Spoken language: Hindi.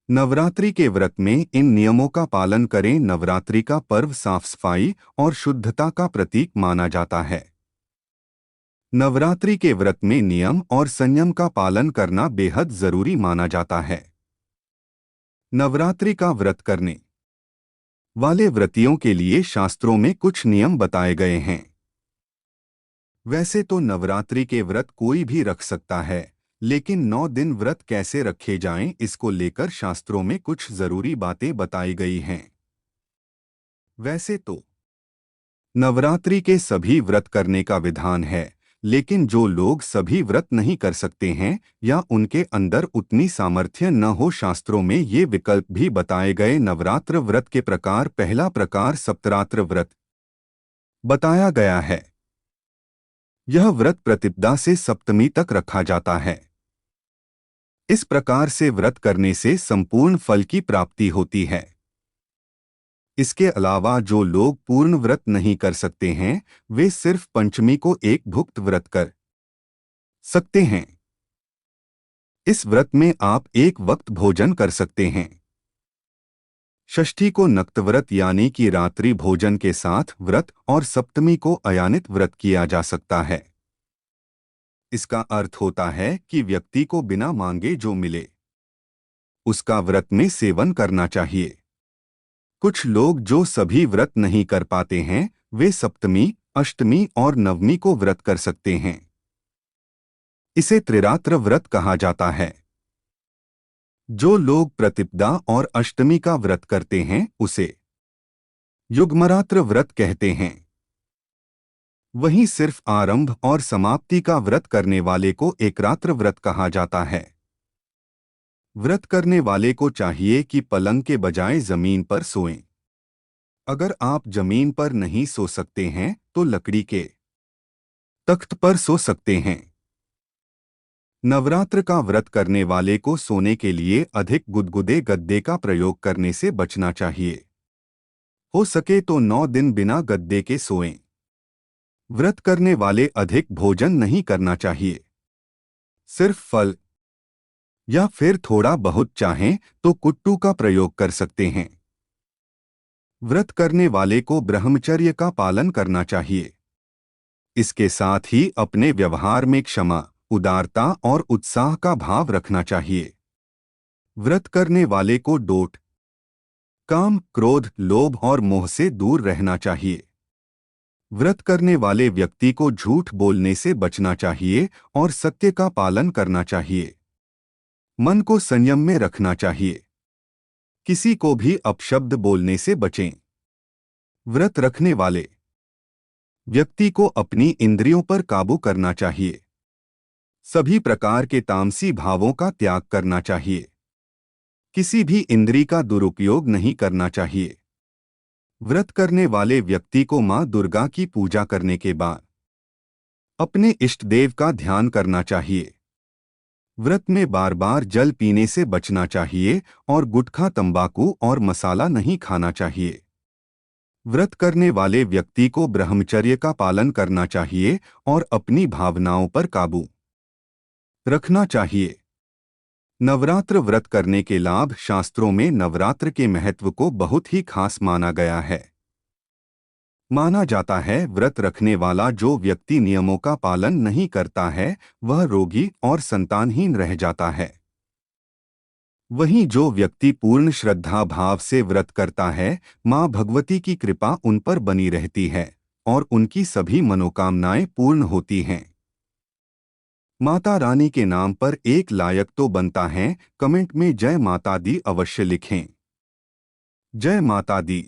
नवरात्रि के व्रत में इन नियमों का पालन करें। नवरात्रि का पर्व साफ सफाई और शुद्धता का प्रतीक माना जाता है। नवरात्रि के व्रत में नियम और संयम का पालन करना बेहद जरूरी माना जाता है। नवरात्रि का व्रत करने वाले व्रतियों के लिए शास्त्रों में कुछ नियम बताए गए हैं। वैसे तो नवरात्रि के व्रत कोई भी रख सकता है, लेकिन 9 दिन व्रत कैसे रखे जाएं, इसको लेकर शास्त्रों में कुछ जरूरी बातें बताई गई हैं। वैसे तो नवरात्रि के सभी व्रत करने का विधान है, लेकिन जो लोग सभी व्रत नहीं कर सकते हैं या उनके अंदर उतनी सामर्थ्य न हो, शास्त्रों में ये विकल्प भी बताए गए। नवरात्र व्रत के प्रकार। पहला प्रकार सप्तरात्र व्रत बताया गया है। यह व्रत प्रतिपदा से सप्तमी तक रखा जाता है। इस प्रकार से व्रत करने से संपूर्ण फल की प्राप्ति होती है। इसके अलावा जो लोग पूर्ण व्रत नहीं कर सकते हैं, वे सिर्फ पंचमी को एक भुक्त व्रत कर सकते हैं। इस व्रत में आप एक वक्त भोजन कर सकते हैं। षष्ठी को नक्त व्रत यानी कि रात्रि भोजन के साथ व्रत और सप्तमी को अयानित व्रत किया जा सकता है। इसका अर्थ होता है कि व्यक्ति को बिना मांगे जो मिले उसका व्रत में सेवन करना चाहिए। कुछ लोग जो सभी व्रत नहीं कर पाते हैं, वे सप्तमी, अष्टमी और नवमी को व्रत कर सकते हैं। इसे त्रिरात्र व्रत कहा जाता है। जो लोग प्रतिपदा और अष्टमी का व्रत करते हैं, उसे युग्मरात्र व्रत कहते हैं। वहीं सिर्फ आरंभ और समाप्ति का व्रत करने वाले को एकरात्र व्रत कहा जाता है। व्रत करने वाले को चाहिए कि पलंग के बजाय जमीन पर सोएं। अगर आप जमीन पर नहीं सो सकते हैं तो लकड़ी के तख्त पर सो सकते हैं। नवरात्र का व्रत करने वाले को सोने के लिए अधिक गुदगुदे गद्दे का प्रयोग करने से बचना चाहिए। हो सके तो 9 दिन बिना गद्दे के सोएं। व्रत करने वाले अधिक भोजन नहीं करना चाहिए। सिर्फ फल या फिर थोड़ा बहुत चाहें तो कुट्टू का प्रयोग कर सकते हैं। व्रत करने वाले को ब्रह्मचर्य का पालन करना चाहिए। इसके साथ ही अपने व्यवहार में क्षमा, उदारता और उत्साह का भाव रखना चाहिए। व्रत करने वाले को डोट, काम, क्रोध, लोभ और मोह से दूर रहना चाहिए। व्रत करने वाले व्यक्ति को झूठ बोलने से बचना चाहिए और सत्य का पालन करना चाहिए। मन को संयम में रखना चाहिए। किसी को भी अपशब्द बोलने से बचें। व्रत रखने वाले व्यक्ति को अपनी इंद्रियों पर काबू करना चाहिए। सभी प्रकार के तामसी भावों का त्याग करना चाहिए। किसी भी इंद्री का दुरुपयोग नहीं करना चाहिए। व्रत करने वाले व्यक्ति को मां दुर्गा की पूजा करने के बाद अपने इष्ट देव का ध्यान करना चाहिए। व्रत में बार बार जल पीने से बचना चाहिए और गुटखा, तंबाकू और मसाला नहीं खाना चाहिए। व्रत करने वाले व्यक्ति को ब्रह्मचर्य का पालन करना चाहिए और अपनी भावनाओं पर काबू रखना चाहिए। नवरात्र व्रत करने के लाभ। शास्त्रों में नवरात्र के महत्व को बहुत ही खास माना गया है। माना जाता है व्रत रखने वाला जो व्यक्ति नियमों का पालन नहीं करता है, वह रोगी और संतानहीन रह जाता है। वहीं जो व्यक्ति पूर्ण श्रद्धा भाव से व्रत करता है, मां भगवती की कृपा उन पर बनी रहती है और उनकी सभी मनोकामनाएं पूर्ण होती हैं। माता रानी के नाम पर एक लायक तो बनता है। कमेंट में जय माता दी अवश्य लिखें। जय माता दी।